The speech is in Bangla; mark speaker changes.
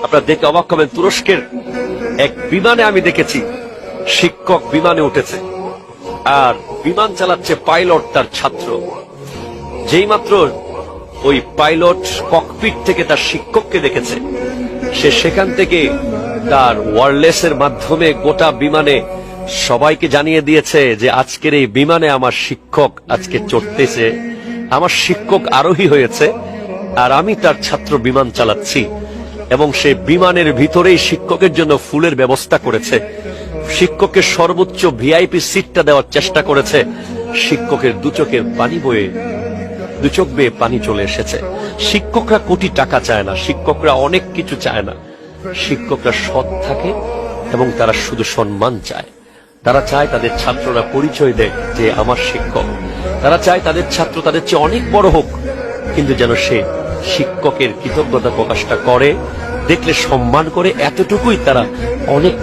Speaker 1: আপনারা দেখে অবাক হবেন, তুরস্কের এক বিমানে আমি দেখেছি শিক্ষক বিমানে উঠেছে আর বিমান চালাচ্ছে পাইলট তার ছাত্র। যেই মাত্র ওই পাইলট ককপিট থেকে তার শিক্ষককে দেখেছে, সে সেখান থেকে তার ওয়্যারলেসের মাধ্যমে গোটা বিমানে সবাইকে জানিয়ে দিয়েছে যে আজকের এই বিমানে আমার শিক্ষক আজকে চড়তেছে, আমার শিক্ষক আরোহী হয়েছে আর আমি তার ছাত্র বিমান চালাচ্ছি। এবং সে বিমানের ভিতরেই শিক্ষকের জন্য ফুলের ব্যবস্থা করেছে, শিক্ষকের সর্বোচ্চ ভিআইপি সিটটা দেওয়ার চেষ্টা করেছে। শিক্ষকের দু চোখ বেয়ে পানি চলে এসেছে। শিক্ষকরা কোটি টাকা চায় না, শিক্ষকরা অনেক কিছু চায় না, শিক্ষকরা সৎ থাকে এবং তারা শুধু সম্মান চায়। তারা চায় তাদের ছাত্ররা পরিচয় দেয় যে আমার শিক্ষক। তারা চায় তাদের ছাত্র তাদের চেয়ে অনেক বড় হোক, কিন্তু যেন সে শিক্ষকের কৃতজ্ঞতা প্রকাশটা করে, দেখলে সম্মান করে, এতটুকুই তারা অনেক